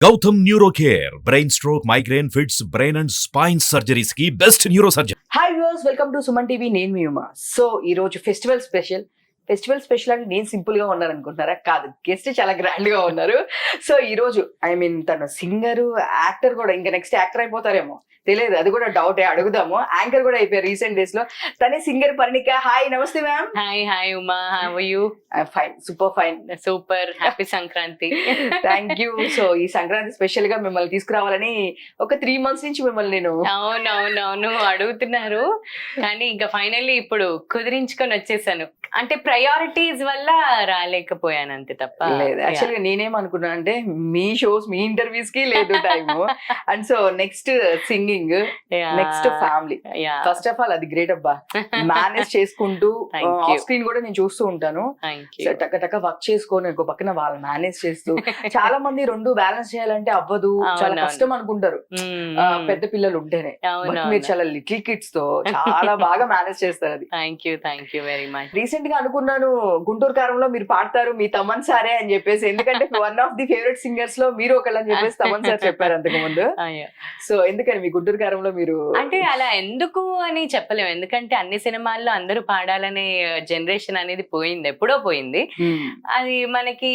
Gautam neuro care brain stroke migraine fits brain and spine surgeries కి best neurosurgeon. Hi viewers, welcome to Suman TV. నేను మీ Uma. So ఈ రోజు festival special అంటే నేను సింపుల్ గా ఉన్నాను అనుకుంటున్నారా? కాదు, గెస్ట్ చాలా గ్రాండ్ గా ఉన్నారు. సో ఈ రోజు తన సింగర్, యాక్టర్ కూడా, ఇంకా నెక్స్ట్ యాక్టర్ అయిపోతారేమో తెలియదు, అది కూడా డౌటే. అడుగుదాము. యాంకర్ కూడా అయిపోయారు రీసెంట్ డేస్ లో. తనే సింగర్ పరిణిక. హాయ్, నమస్తే ma'am. Hi Uma, how are you? Fine, super fine. Super, happy Sankranti. Thank you. So ఈ సంక్రాంతి స్పెషల్ గా మిమ్మల్ని తీసుకురావాలని ఒక 3 months నుంచి మిమ్మల్ని నేను అవునవునవును అడుగుతున్నారు, కానీ ఇంకా ఫైనల్లీ ఇప్పుడు కుదిరించుకొని వచ్చేసాను. అంటే ప్రయారిటీస్ వల్ల రాలేకపోయాను అంతే తప్ప. లేదు, యాక్చువల్గా నేనేమనుకున్నా అంటే మీ షోస్, మీ ఇంటర్వ్యూస్ కి లేదు time. And so next singing, next family. First of all అది గ్రేట్ అబ్బా. మేనేజ్ చేసుకుంటూ ఆఫ్ స్క్రీన్ కూడా నేను చూస్తూ ఉంటాను. టక వర్క్ చేసుకొని ఒక పక్కన వాళ్ళు మేనేజ్ చేస్తూ. చాలా మంది రెండు బ్యాలెన్స్ చేయాలంటే అవ్వదు, చాలా కష్టం అనుకుంటారు పెద్ద పిల్లలు ఉంటేనే. మీరు చాలా లిటిల్ కిడ్స్ తో చాలా బాగా మేనేజ్ చేస్తారు. అది thank you very much. Recent గా అనుకున్నాను గుంటూరు కారంలో మీరు పాడతారు, మీ తమన్ సారే అని చెప్పేసి. ఎందుకంటే one of the favourite singers లో మీరు ఒకళ్ళని చెప్పేసి తమన్ సార్ చెప్పారు అంతకు ముందు. సో ఎందుకని మీ గుంటూరు కారంలో మీరు అంటే అలా ఎందుకు అని చెప్పలేము, ఎందుకంటే అన్ని సినిమాల్లో అందరూ పాడాలనే జనరేషన్ అనేది పోయింది, ఎప్పుడో పోయింది. అది మనకి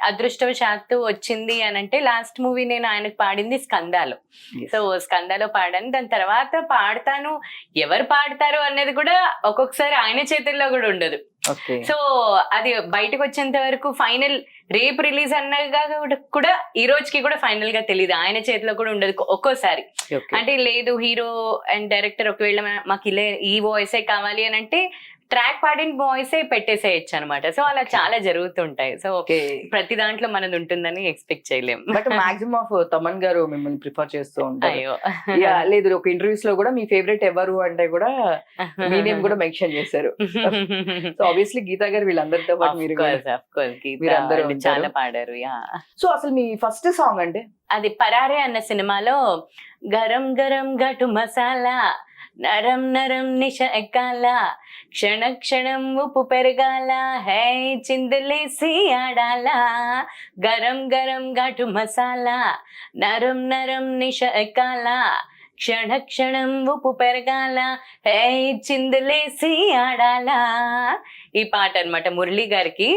అదృష్టవశాత్తు వచ్చింది అని అంటే, లాస్ట్ మూవీ నేను ఆయనకు పాడింది స్కందాలో. సో స్కందాలో పాడాను. దాని తర్వాత పాడతాను, ఎవరు పాడతారు అనేది కూడా ఒక్కొక్కసారి ఆయన చేతుల్లో కూడా ఉండదు. సో అది బయటకు వచ్చేంత వరకు ఫైనల్ రేపు రిలీజ్ అన్నగా కూడా ఈ రోజుకి కూడా ఫైనల్ గా తెలియదు, ఆయన చేతిలో కూడా ఉండదు ఒక్కోసారి. అంటే లేదు, హీరో అండ్ డైరెక్టర్ ఒకవేళ మాకు ఇలా ఈ వాయిసే కావాలి అని అంటే ట్రాక్ పాడిన వాయిసే పెట్టేసేయచ్చు అనమాట. సో అలా చాలా జరుగుతుంటాయి. సో ప్రతి దాంట్లో మనది ఉంటుందని ఎక్స్పెక్ట్ చేయలేం. బట్ మాక్సిమం ఆఫ్ తమన్ గారు మిమ్మల్ని ప్రిఫర్ చేస్తూ ఉంటారు. లేదు, ఒక ఇంటర్వ్యూస్ లో కూడా మీ ఫేవరెట్ ఎవరు అంటే కూడా మీ నేమ్ కూడా మెన్షన్ చేశారు. సో ఆబ్వియస్లీ గీతా గారు వీళ్ళందరితో పాటు మీరు చాలా పాడారు. సో అసలు మీ ఫస్ట్ సాంగ్ అంటే అది పరారే అన్న సినిమాలో గరం గరం ఘటు మసాలా, నరం నరం నిష ఎక్కాల, క్షణ క్షణం ఉప్పు పెరగాల, హే చిందులేసి ఆడాల, గరం గరం ఘటు మసాలా, నరం నరం నిష ఎక్కాల, క్షణ క్షణం ఉప్పు పెరగాల, హే చిందులేసి ఆడాల. ఈ పాట అన్నమాట మురళి గారికి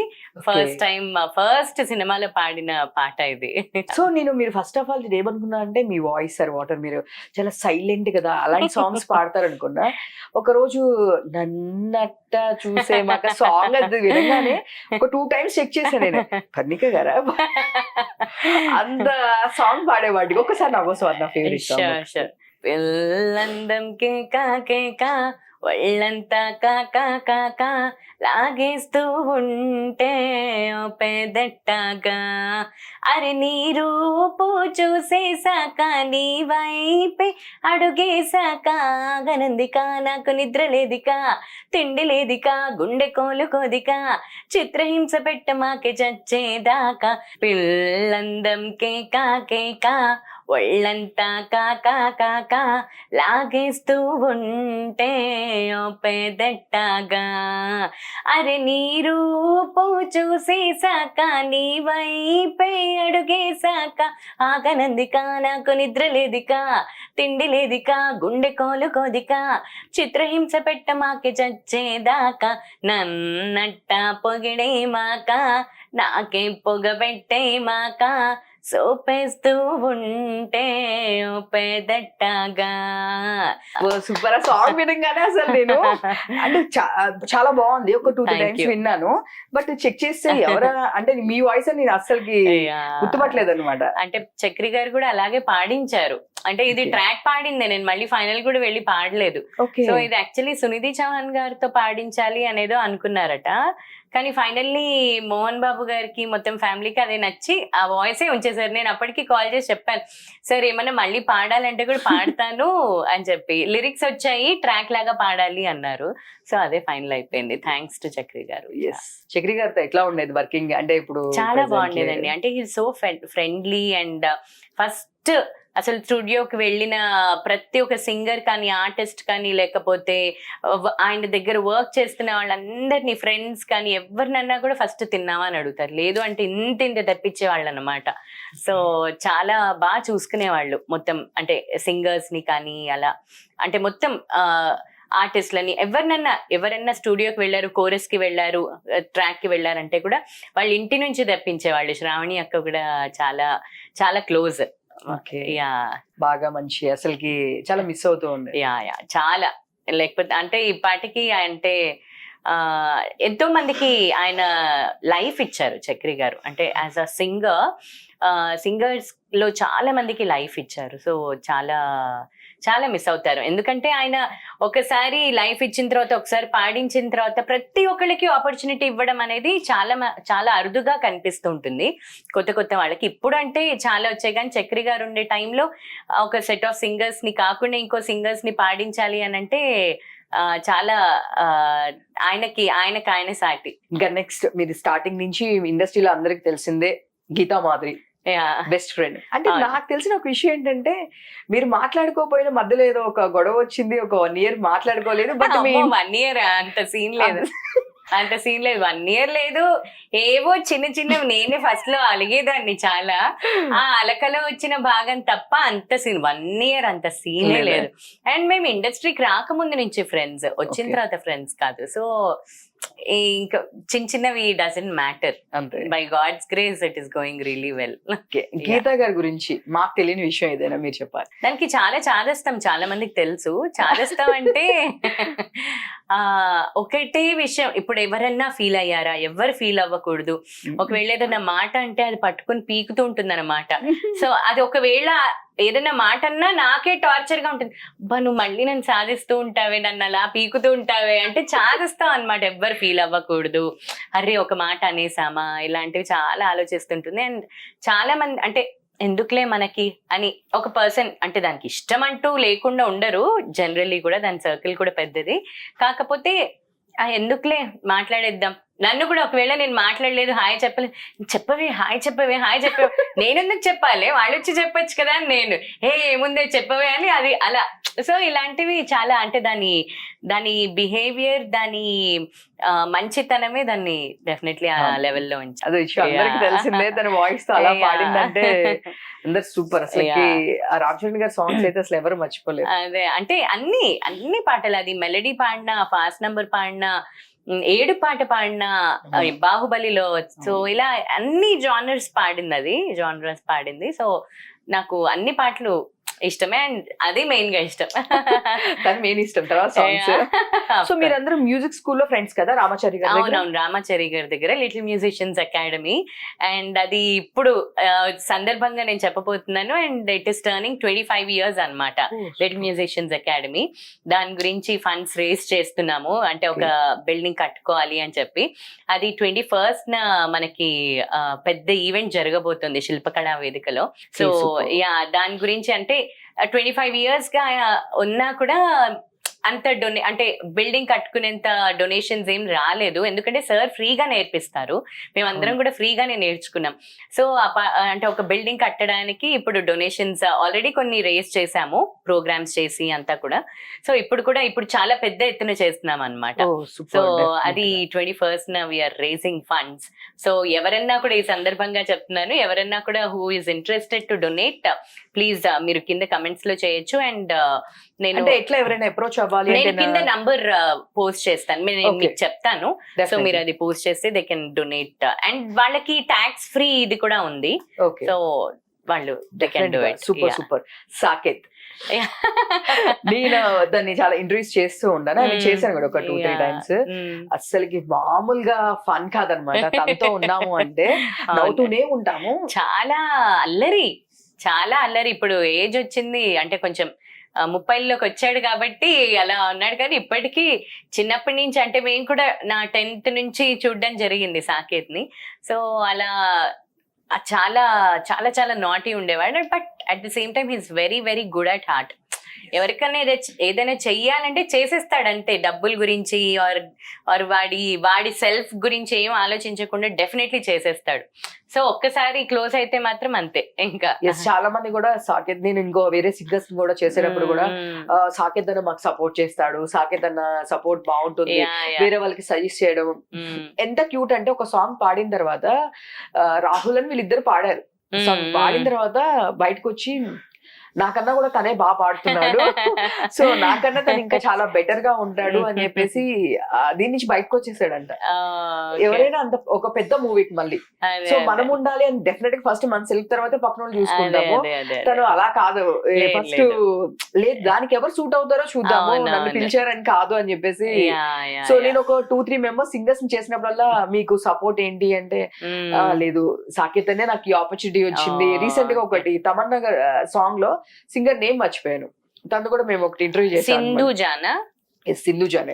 ఫస్ట్ సినిమాలో పాడిన పాట ఇది. సో మీరు ఫస్ట్ ఆఫ్ ఆల్ ఏమనుకున్నా అంటే మీ వాయిస్ సార్ వాటర్, మీరు చాలా సైలెంట్ కదా, అలాంటి సాంగ్స్ పాడతారు అనుకున్నా. ఒక రోజు నన్నట్ట చూసే మాక సాంగ్ అది వినగానే ఒక 2 times చెక్ చేశాను నేను, పర్ణిక గారా అంత సాంగ్ పాడేవాడికి. ఒకసారి నవ్వొస్తుంది నా ఫేవరెట్ సాంగ్. పిల్లందం కేకా కేకా, ఒళ్ళంతా కాకా కాకా, లాగేస్తూ ఉంటే ఓ పెదట్టగా, అరే నీ రూపు చూసేసాక, నీ వైపే అడుగేసాక, గనందిక నాకు నిద్ర లేదిక, తిండి లేదిక, గుండె కోలుకోదిక, చిత్రహింస పెట్ట మాకే చచ్చేదాకా, పిల్లందం కేకా కేకా, ఒళ్ళంతా కాకా కాకా, లాగేస్తూ ఉంటే ఓ పెదట్టగా, అరే నీ రూపు చూసేసాక, నీ వైపే అడుగేసాక, ఆగనందిక నాకు నిద్ర లేదిక, తిండి లేదిక, గుండె కోలుకోదిక, చిత్రహింస పెట్ట మాకే చచ్చేదాకా, నన్నట్ట పొగిడే మాక, నాకే పొగబెట్టే మాక, సోపేస్తూ ఉంటే ఓ పెదట్టగా. సూపర్. సాంగ్ వినగానే అసలు నేను అంటే చాలా బాగుంది. ఒక 2 times విన్నాను, బట్ చెక్ చేస్తే ఎవరా అంటే మీ వాయిస్ అని నేను అస్సలకి గుర్తుపట్టలేదు అనమాట. అంటే చక్రి గారు కూడా అలాగే పాడించారు. అంటే ఇది ట్రాక్ పాడిందే, నేను మళ్ళీ ఫైనల్ కూడా వెళ్ళి పాడలేదు. సో ఇది యాక్చువల్లీ సునిధి చౌహాన్ గారితో పాడించాలి అనేదో అనుకున్నారట, కానీ ఫైనల్లీ మోహన్ బాబు గారికి మొత్తం ఫ్యామిలీకి అదే నచ్చి ఆ వాయిసే ఉంచేసారు. నేను అప్పటికి కాల్ చేసి చెప్పాను, సార్ ఏమన్నా మళ్ళీ పాడాలంటే కూడా పాడతాను అని చెప్పి, లిరిక్స్ వచ్చాయి, ట్రాక్ లాగా పాడాలి అన్నారు. సో అదే ఫైనల్ అయిపోయింది, థ్యాంక్స్ టు చక్రి గారు. చక్రి గారితో ఎట్లా ఉండేది వర్కింగ్? అంటే ఇప్పుడు చాలా బాగుండేదండి. అంటే he so friendly and first అసలు స్టూడియోకి వెళ్ళిన ప్రతి ఒక్క సింగర్ కానీ ఆర్టిస్ట్ కానీ లేకపోతే ఆయన దగ్గర వర్క్ చేస్తున్న వాళ్ళందరినీ ఫ్రెండ్స్ కానీ ఎవరినన్నా కూడా ఫస్ట్ తిన్నావా అని అడుగుతారు, లేదు అంటే ఇంత తెప్పించే వాళ్ళు అనమాట. సో చాలా బాగా చూసుకునేవాళ్ళు మొత్తం, అంటే సింగర్స్ ని కానీ అలా, అంటే మొత్తం ఆర్టిస్ట్లని ఎవరన్నా స్టూడియోకి వెళ్ళారు, కోరస్ కి వెళ్ళారు, ట్రాక్ కి వెళ్ళారంటే కూడా వాళ్ళ ఇంటి నుంచి తెప్పించేవాళ్ళు. శ్రావణి అక్క కూడా చాలా చాలా క్లోజ్. యా, బాగా మంచి, అసలుకి చాలా మిస్ అవుతూ ఉంది. యా చాలా, లేకపోతే అంటే ఈ పాటికి అంటే ఎంతో మందికి ఆయన లైఫ్ ఇచ్చారు చక్రి గారు, అంటే యాజ్ అ సింగర్స్ లో చాలా మందికి లైఫ్ ఇచ్చారు. సో చాలా చాలా మిస్ అవుతారు, ఎందుకంటే ఆయన ఒకసారి లైఫ్ ఇచ్చిన తర్వాత, ఒకసారి పాడించిన తర్వాత ప్రతి ఒక్కరికి ఆపర్చునిటీ ఇవ్వడం అనేది చాలా చాలా అరుదుగా కనిపిస్తూ ఉంటుంది కొత్త వాళ్ళకి. ఇప్పుడు అంటే చాలా వచ్చాయి, కానీ చక్రి గారు ఉండే టైంలో ఒక సెట్ ఆఫ్ సింగర్స్ ని కాకుండా ఇంకో సింగర్స్ ని పాడించాలి అని అంటే చాలా ఆయన సాటి. ఇంకా నెక్స్ట్ మీరు స్టార్టింగ్ నుంచి ఇండస్ట్రీలో అందరికి తెలిసిందే గీతా మాధురి బెస్ట్ ఫ్రెండ్. అంటే నాకు తెలిసిన ఒక విషయం ఏంటంటే, మీరు మాట్లాడుకోపోయిన మధ్యలో ఏదో ఒక గొడవ వచ్చింది, ఒక 1 year మాట్లాడుకోలేదు. బట్ 1 year అంత సీన్ లేదు, 1 year లేదు. ఏవో చిన్నవి నేనే ఫస్ట్ లో అలిగేదాన్ని చాలా, ఆ అలకలో వచ్చిన భాగం తప్ప అంత సీన్ 1 year అంత సీనే లేదు. అండ్ మేము ఇండస్ట్రీకి రాకముందు నుంచి ఫ్రెండ్స్, వచ్చిన తర్వాత ఫ్రెండ్స్ కాదు. సో ఇంకా చిన్నవి doesn't matter, by God's grace it is going really well. Geetha గారి గురించి మాకు తెలియని విషయం ఏదైనా మీరు చెప్పాలి. దానికి చాదస్తాం, చాలా మందికి తెలుసు. చాదస్తాం అంటే ఒకటే విషయం, ఇప్పుడు ఎవరన్నా ఫీల్ అయ్యారా, ఎవరు ఫీల్ అవ్వకూడదు. ఒకవేళ ఏదైనా మాట అంటే అది పట్టుకుని పీకుతూ ఉంటుంది అన్నమాట. సో అది ఒకవేళ ఏదైనా మాట అన్నా నాకే టార్చర్ గా ఉంటుంది, నువ్వు మళ్ళీ నన్ను సాధిస్తూ ఉంటావే, నన్ను అలా పీకుతూ ఉంటావే అంటే చాదిస్తాం అనమాట. ఎవ్వరు ఫీల్ అవ్వకూడదు, అరే ఒక మాట అనేసామా, ఇలాంటివి చాలా ఆలోచిస్తుంటుంది. అండ్ చాలా మంది అంటే ఎందుకులే మనకి అని ఒక పర్సన్, అంటే దానికి ఇష్టం అంటూ లేకుండా ఉండరు జనరల్లీ కూడా, దాని సర్కిల్ కూడా పెద్దది. కాకపోతే ఎందుకులే మాట్లాడేద్దాం, నన్ను కూడా ఒకవేళ నేను మాట్లాడలేదు, హాయ్ చెప్పలేదు, హాయ్ చెప్పవే నేను ఎందుకు చెప్పాలి, వాళ్ళు వచ్చి చెప్పొచ్చు కదా అని నేను, ఏముందే చెప్పవే అని అది అలా. సో ఇలాంటివి చాలా, అంటే దాని బిహేవియర్, దాని మంచితనమే దాన్ని డెఫినెట్లీ ఆ లెవెల్లో ఉంచి. అదే అందరికి తెలిసిందే, తన వాయిస్ తో అలా పాడిందంటే అందరు సూపర్. అసలు రామ్ చరణ్ గారి సాంగ్స్ అయితే అసలు ఎవరు మర్చిపోలేదు. అదే అంటే అన్ని పాటలు, అది మెలడీ పాడినా, ఫాస్ట్ నంబర్ పాడినా, 7 పాట పాడిన, బాహుబలిలో, సో ఇలా అన్ని జానర్స్ పాడింది. సో నాకు అన్ని పాటలు ఇష్టమే, అండ్ అది మెయిన్ గా ఇష్టం. కానీ మెయిన్ ఇష్టం తర్వాత సాంగ్స్. సో మీరందరూ మ్యూజిక్ స్కూల్లో ఫ్రెండ్స్ కదా రామాచారి గారి? అవునవును, రామాచారి గారి దగ్గర లిటిల్ మ్యూజిషియన్స్ అకాడమీ. అండ్ అది ఇప్పుడు సందర్భంగా నేను చెప్పబోతున్నాను, and it is turning 25 years అన్నమాట లిటిల్ మ్యూజిషియన్స్ అకాడమీ. దాని గురించి ఫండ్స్ రేస్ చేస్తున్నాము, అంటే ఒక బిల్డింగ్ కట్టుకోవాలి అని చెప్పి. అది 21st మనకి పెద్ద ఈవెంట్ జరగబోతుంది శిల్పకళా వేదికలో. సో దాని గురించి అంటే 25 years గా ఉన్నా కూడా అంత అంటే బిల్డింగ్ కట్టుకునేంత డొనేషన్స్ ఏం రాలేదు, ఎందుకంటే సార్ ఫ్రీగా నేర్పిస్తారు, మేమందరం కూడా ఫ్రీగానే నేర్చుకున్నాం. సో అంటే ఒక బిల్డింగ్ కట్టడానికి ఇప్పుడు డొనేషన్స్ ఆల్రెడీ కొన్ని రేస్ చేసాము, ప్రోగ్రామ్స్ చేసి అంతా కూడా. సో ఇప్పుడు చాలా పెద్ద ఎత్తున చేస్తున్నాం అన్నమాట. సో అది 21st we are racing funds. So ఎవరన్నా కూడా ఈ సందర్భంగా చెప్తున్నాను, ఎవరన్నా కూడా who is interested to donate, please మీరు కింద కమెంట్స్ లో చేయొచ్చు. అండ్ నేను ఎట్లా ఎవరైనా అప్రోచ్ అవ్వాలి, నేను కింద నంబర్ పోస్ట్ చేస్తాను, మీకు చెప్తాను. సో మీరు అది పోస్ట్ చేస్తే దే కెన్ డొనేట్. అండ్ వాళ్ళకి ట్యాక్స్ ఫ్రీ ఇది కూడా ఉంది, సో వాళ్ళు they can do it. Super. Saketh, నేను దాన్ని చాలా ఇంటర్వ్యూస్ చేస్తూ ఉంటాను, నేను చేశాను కూడా ఒక 2-3 times. అస్సలకి మామూలుగా ఫన్ కాదనమాట, తనతో ఉన్నాము అంటే నవ్వుతూనే ఉంటాము. చాలా అల్లరి. ఇప్పుడు ఏజ్ వచ్చింది అంటే కొంచెం 30లోకి వచ్చాడు కాబట్టి అలా ఉన్నాడు, కానీ ఇప్పటికీ చిన్నప్పటి నుంచి, అంటే మేము కూడా నా 10th నుంచి చూడడం జరిగింది సాకేత్ ని. సో అలా చాలా నాటీ ఉండేవాడు, but at the same time he's very very good at heart. ఎవరికైనా ఏదైనా చెయ్యాలంటే చేసేస్తాడు అంతే, డబ్బుల గురించి ఆర్ వాడి సెల్ఫ్ గురించి ఏం ఆలోచించకుండా డెఫినెట్లీ చేసేస్తాడు. సో ఒక్కసారి క్లోజ్ అయితే మాత్రం అంతే ఇంకా. చాలా మంది కూడా సాకేత్, నేను ఇంకో వేరే సింగర్స్ కూడా చేసేటప్పుడు కూడా సాకేత్ అన్న మాకు సపోర్ట్ చేస్తాడు, సాకేత్ అన్న సపోర్ట్ బాగుంటుంది, వేరే వాళ్ళకి సజెస్ట్ చేయడం. ఎంత క్యూట్ అంటే ఒక సాంగ్ పాడిన తర్వాత రాహుల్ అని వీళ్ళిద్దరు పాడారు. పాడిన తర్వాత బయటకు వచ్చి నాకన్నా కూడా తనే బాగా పాడుతున్నాడు, సో నాకన్నా తను ఇంకా చాలా బెటర్ గా ఉంటాడు అని చెప్పేసి దీని నుంచి బయటకు వచ్చేసాడంట. ఎవరైనా అంత ఒక పెద్ద మూవీకి మళ్ళీ సో మనం ఉండాలి అని డెఫినెట్ గా ఫస్ట్ మన సెల్ఫ్ తర్వాత పక్కన వాళ్ళు చూసుకుంటాము. తను అలా కాదు, ఫస్ట్ లేదు దానికి ఎవరు సూట్ అవుతారో చూద్దాము, నన్ను పిలిచారని కాదు అని చెప్పేసి. సో నేను ఒక 2-3 మెంబర్స్ సింగర్స్ చేసినప్పుడల్లా మీకు సపోర్ట్ ఏంటి అంటే లేదు సాకేత్ అనే నాకు ఈ ఆపర్చునిటీ వచ్చింది. రీసెంట్ గా ఒకటి తమన్నా సాంగ్ లో సింగర్ నేమ్ మర్చిపోయాను, తను కూడా మేము ఒకటి ఇంటర్వ్యూ చేసాం, సింధు జానే.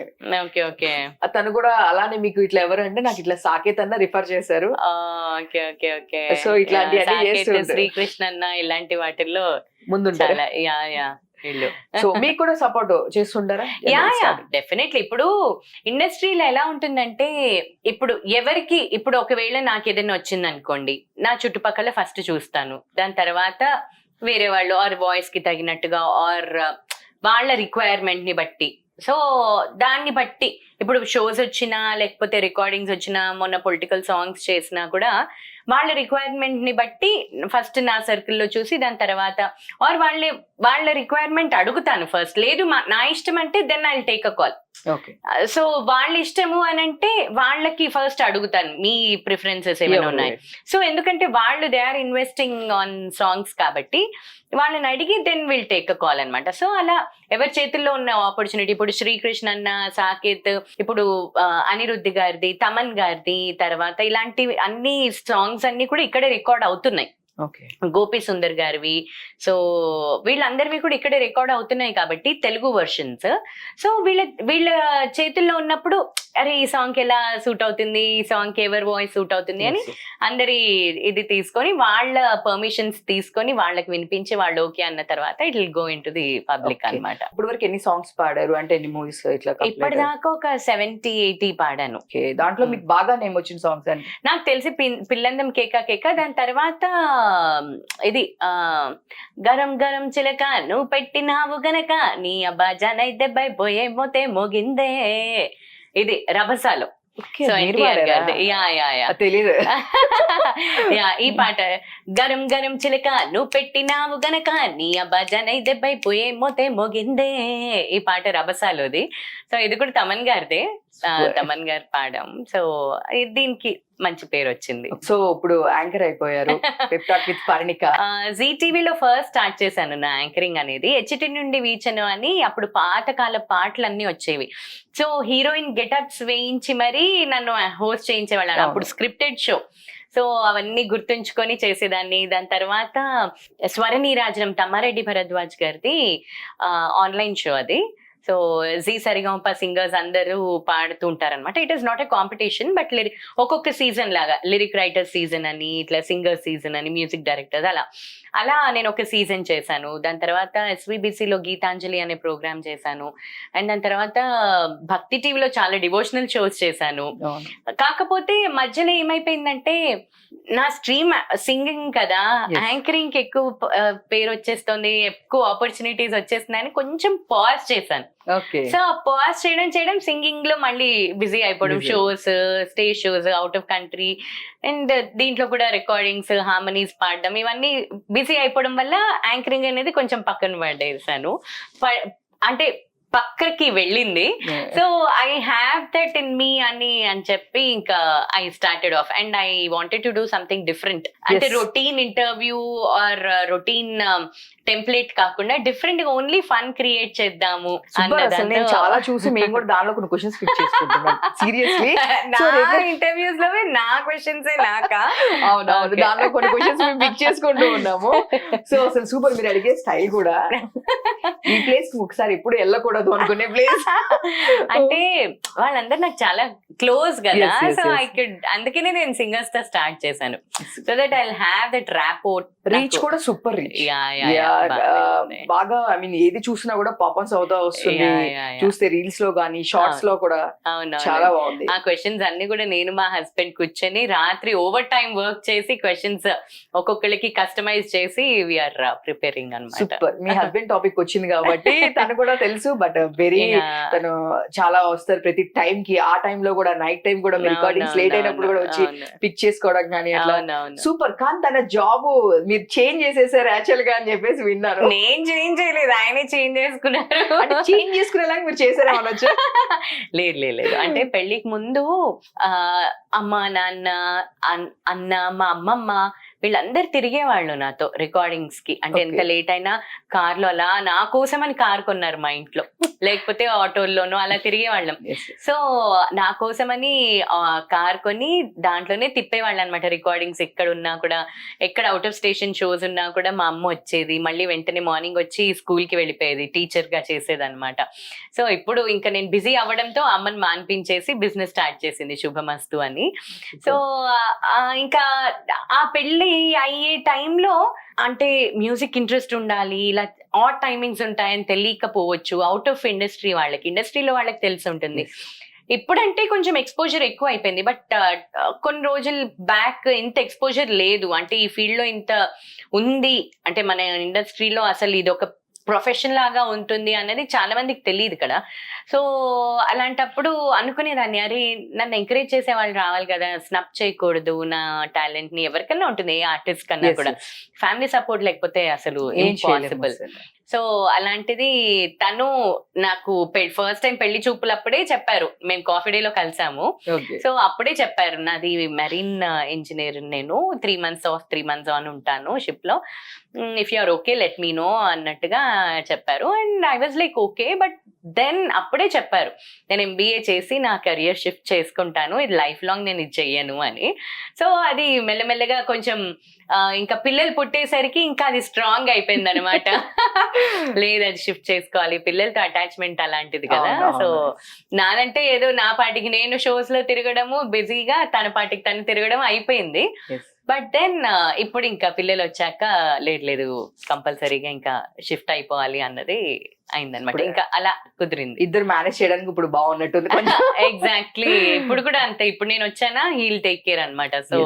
తను కూడా అలానే మీకు ఇట్లా ఎవరు అంటే నాకు ఇట్లా సాకేత్ అన్న రిఫర్ చేశారు. సో ఇట్లాంటి శ్రీకృష్ణ అన్న ఇలాంటి వాటిల్లో ముందుంటారు. సో మీకు కూడా సపోర్ట్ చేస్తుంటారా? డెఫినెట్లీ. ఇప్పుడు ఇండస్ట్రీలో ఎలా ఉంటుందంటే ఇప్పుడు ఒకవేళ నాకు ఏదైనా వచ్చింది అనుకోండి, నా చుట్టుపక్కల ఫస్ట్ చూస్తాను, దాని తర్వాత వేరే వాళ్ళు ఆర్ వాయిస్ కి తగినట్టుగా ఆర్ వాళ్ళ రిక్వైర్మెంట్ ని బట్టి. సో దాన్ని బట్టి ఇప్పుడు షోస్ వచ్చినా లేకపోతే రికార్డింగ్స్ వచ్చినా, మొన్న పొలిటికల్ సాంగ్స్ చేసినా కూడా వాళ్ళ రిక్వైర్మెంట్ ని బట్టి ఫస్ట్ నా సర్కిల్లో చూసి దాని తర్వాత ఆర్ వాళ్ళ రిక్వైర్మెంట్ అడుగుతాను ఫస్ట్. లేదు నా ఇష్టం అంటే then I will take a call. So వాళ్ళ ఇష్టము అని అంటే వాళ్ళకి ఫస్ట్ అడుగుతాను మీ ప్రిఫరెన్సెస్ ఏమైనా ఉన్నాయి. సో ఎందుకంటే వాళ్ళు they are investing on songs కాబట్టి వాళ్ళని అడిగి then will take a call అనమాట. సో అలా ఎవరి చేతుల్లో ఉన్న ఆపర్చునిటీ, ఇప్పుడు శ్రీకృష్ణ అన్న, సాకేత్, ఇప్పుడు అనిరుద్ధ్ గారిది, తమన్ గారిది, తర్వాత ఇలాంటివి అన్ని సాంగ్స్ అన్ని కూడా ఇక్కడే రికార్డ్ అవుతున్నాయి. గోపి సుందర్ గారివి, సో వీళ్ళందరివి కూడా ఇక్కడే రికార్డ్ అవుతున్నాయి కాబట్టి తెలుగు వర్షన్స్. సో వీళ్ళ చేతుల్లో ఉన్నప్పుడు అరే ఈ సాంగ్ ఎలా సూట్ అవుతుంది, ఈ సాంగ్ ఎవరి వాయిస్ సూట్ అవుతుంది అని అందరి ఇది తీసుకొని వాళ్ళ పర్మిషన్స్ తీసుకొని వాళ్ళకి వినిపించి వాళ్ళు ఓకే అన్న తర్వాత it will go in to the public అన్నమాట. ఇప్పుడు వరకు ఎన్ని సాంగ్స్ పాడారు అంటే ఎన్ని మూవీస్ ఇట్లా? ఇప్పటిదాకా ఒక 70-80 పాడాను. దాంట్లో మీకు బాగా నేమ్ వచ్చిన సాంగ్స్ అంటే నాకు తెలిసి పిల్లందం కేక, దాని తర్వాత ఇది గరం గరం చిలక నువ్వు పెట్టినావు గనక నీ అబ్బా జనై దెబ్బై పోయే మోతే మోగిందే, ఇది రభసాలో. తెలీదు. ఈ పాట గరం గరం చిలక నువ్వు పెట్టినావు గనక నీ అబ్బా జనై దెబ్బై పోయే మోతే మోగిందే, ఈ పాట రభసాలోది. సో ఇది కూడా తమన్ గారిదే, తమన్ గారు పాడాం. సో దీనికి మంచి పేరు వచ్చింది. సో ఇప్పుడు యాంకర్ అయిపోయారు జీ టీవీలో ఫస్ట్ స్టార్ట్ చేశాను నా యాంకరింగ్ అనేది. హెచ్టి నుండి వీచను అని అప్పుడు పాతకాల పాటలు అన్ని వచ్చేవి. సో హీరోయిన్ గెటప్స్ వేయించి మరీ నన్ను హోస్ట్ చేయించేవాళ్ళని. అప్పుడు స్క్రిప్టెడ్ షో. సో అవన్నీ గుర్తుంచుకొని చేసేదాన్ని. దాని తర్వాత స్వరనీరాజనం తమ్మారెడ్డి భరద్వాజ్ గారిది ఆన్లైన్ షో అది. సో జీ సరిగమప సింగర్స్ అందరూ పాడుతూ ఉంటారనమాట. It is not a competition but ఒక్కొక్క సీజన్ లాగా లిరిక్ రైటర్ సీజన్ అని, ఇట్లా సింగర్ సీజన్ అని, మ్యూజిక్ డైరెక్టర్స్ అలా నేను ఒక సీజన్ చేశాను. దాని తర్వాత ఎస్విబిసిలో గీతాంజలి అనే ప్రోగ్రామ్ చేశాను. అండ్ దాని తర్వాత భక్తి టీవీలో చాలా డివోషనల్ షోస్ చేశాను. కాకపోతే మధ్యలో ఏమైపోయిందంటే నా స్ట్రీమ్ సింగింగ్ కదా, యాంకరింగ్ కి ఎక్కువ పేరు వచ్చేస్తుంది, ఎక్కువ ఆపర్చునిటీస్ వచ్చేస్తున్నాయని కొంచెం పాజ్ చేశాను. సో పాజ్ చేయడం సింగింగ్ లో మళ్ళీ బిజీ అయిపోవడం, shows, stage shows out of country, and దీంట్లో కూడా రికార్డింగ్స్, హార్మనీస్ పాడడం, ఇవన్నీ బిజీ అయిపోవడం వల్ల యాంకరింగ్ అనేది కొంచెం పక్కన పడేసాను. అంటే పక్కకి వెళ్ళింది. So I have that in me అని చెప్పి ఇంకా I started off and I wanted to do something different. అంటే routine interview or routine template కాకుండా డిఫరెంట్ గా ఓన్లీ ఫన్ క్రియేట్ చేద్దాము. నేను చాలా చూసి మేము కూడా దానిలో కొన్ని క్వశ్చన్స్ పిక్ చేసుకుంటున్నాం. సీరియస్లీ ఇంటర్వ్యూస్ లో నా క్వశ్చన్స్ నాకా అవునవును, దానిలో కొన్ని క్వశ్చన్స్ మేము పిక్ చేసుకుంటూ ఉన్నాము. సో అసలు సూపర్, మీరు అడిగే స్టైల్ కూడా ఈ ప్లేస్ ఒకసారి ఎప్పుడు వెళ్ళకూడదు ఉండదు అనుకునే ప్లేస్. అంటే వాళ్ళందరూ నాకు చాలా క్లోజ్ కదా, Yes, yes, so yes. I could, అందుకనే నేను సింగర్స్ తో స్టార్ట్ చేశాను, so that I have that rapport. Reach కూడా సూపర్ రీచ్. బాగా ఐ మీన్ ఏది చూసినా కూడా పాపన్స్ అవుతా వస్తుంది, చూస్తే రీల్స్ లో గానీ షార్ట్స్ లో కూడా చాలా బాగుంది. ఆ క్వశ్చన్స్ అన్ని కూడా నేను మా హస్బెండ్ కూర్చొని రాత్రి ఓవర్ టైం వర్క్ చేసి క్వశ్చన్స్ ఒక్కొక్కరికి కస్టమైజ్ చేసి వీఆర్ ప్రిపేరింగ్ అన్నమాట. సూపర్. మీ హస్బెండ్ టాపిక్ వచ్చింది కాబట్టి తను కూడా తెలుసు, బట్ వెరీ తను చాలా వస్తారు ప్రతి టైం కి. ఆ టైం లో కూడా నైట్ టైం కూడా రికార్డింగ్స్ లేట్ అయినప్పుడు కూడా వచ్చి పిక్ చేసుకోవడం కానీ అట్లా సూపర్. కానీ తన జాబ్ మీరు చేంజ్ చేసేసారు యాక్చువల్ గా అని చెప్పేసి విన్నారు. నేను చేంజ్ చేయలేదు, ఆయనే చేంజ్ చేసుకున్నారు. చేంజ్ చేసుకునేలాగా మీరు చేసారా అనొచ్చు? లేదు లేదు లేదు, అంటే పెళ్లికి ముందు అమ్మ నాన్న అన్న మా అమ్మమ్మ వీళ్ళందరు తిరిగేవాళ్ళు నాతో రికార్డింగ్స్ కి. అంటే ఎంత లేట్ అయినా కార్ లో అలా నా కోసం అని కార్ కొన్నారు మా ఇంట్లో, లేకపోతే ఆటోల్లోనో అలా తిరిగేవాళ్ళం. సో నా కోసమని కార్ కొని దాంట్లోనే తిప్పేవాళ్ళు అనమాట రికార్డింగ్స్. ఎక్కడ ఉన్నా కూడా, ఎక్కడ అవుట్ ఆఫ్ స్టేషన్ షోస్ ఉన్నా కూడా మా అమ్మ వచ్చేది, మళ్ళీ వెంటనే మార్నింగ్ వచ్చి స్కూల్ కి వెళ్ళిపోయేది, టీచర్ గా చేసేది అనమాట. సో ఇప్పుడు ఇంకా నేను బిజీ అవ్వడంతో అమ్మని మాన్పించేసి బిజినెస్ స్టార్ట్ చేసింది శుభమస్తు అని. సో ఇంకా ఆ పెళ్లి అయ్యే టైంలో అంటే మ్యూజిక్ ఇంట్రెస్ట్ ఉండాలి, ఇలా ఆడ్ టైమింగ్స్ ఉంటాయని తెలియకపోవచ్చు అవుట్ ఆఫ్ ఇండస్ట్రీ వాళ్ళకి. ఇండస్ట్రీలో వాళ్ళకి తెలిసి ఉంటుంది. ఇప్పుడంటే కొంచెం ఎక్స్పోజర్ ఎక్కువ అయిపోయింది, బట్ కొన్ని రోజులు బ్యాక్ ఇంత ఎక్స్పోజర్ లేదు. అంటే ఈ ఫీల్డ్ లో ఇంత ఉంది, అంటే మన ఇండస్ట్రీలో అసలు ఇది ఒక ప్రొఫెషన్ లాగా ఉంటుంది అనేది చాలా మందికి తెలియదు కదా. సో అలాంటప్పుడు అనుకునేదాన్ని, అరే నన్ను ఎంకరేజ్ చేసే వాళ్ళు రావాలి కదా, స్నప్ చేయకూడదు నా టాలెంట్ ని. ఎవరికన్నా ఉంటుంది, ఏ ఆర్టిస్ట్ కన్నా కూడా. ఫ్యామిలీ సపోర్ట్ లేకపోతే అసలు ఇంపాసిబుల్. సో అలాంటిది తను నాకు ఫస్ట్ టైం పెళ్లి చూపులప్పుడే చెప్పారు, మేము కాఫీ డే లో కలిసాము. సో అప్పుడే చెప్పారు, నాది మెరీన్ ఇంజనీర్, నేను 3 months ఆఫ్ 3 months ఆన్ ఉంటాను షిప్ లో, if you are okay let me know అన్నట్టుగా చెప్పారు. And I was like okay, but then అప్పుడే చెప్పారు నేను MBA చేసి నా కెరియర్ షిఫ్ట్ చేసుకుంటాను, ఇది లైఫ్ లాంగ్ నేను ఇది చెయ్యను అని. సో అది మెల్లమెల్లగా కొంచెం ఇంకా పిల్లలు పుట్టేసరికి ఇంకా అది స్ట్రాంగ్ అయిపోయింది అనమాట. లేదు అది షిఫ్ట్ చేసుకోవాలి, పిల్లలతో అటాచ్మెంట్ అలాంటిది కదా. సో నాదంటే ఏదో నా పాటికి నేను షోస్ లో తిరగడము, బిజీగా తన పాటికి తను తిరగడం అయిపోయింది. బట్ దెన్ ఇప్పుడు ఇంకా పిల్లలు వచ్చాక లేదు కంపల్సరీగా ఇంకా షిఫ్ట్ అయిపోవాలి అన్నది అయిందనమాట. ఇంకా అలా కుదిరింది. ఇద్దరు మేనేజ్ చేయడానికి ఇప్పుడు బాగున్నట్టుంది. ఎగ్జాక్ట్లీ. ఇప్పుడు కూడా అంతే, ఇప్పుడు నేను వచ్చానా హీల్ టేక్ కేర్ అనమాట. సో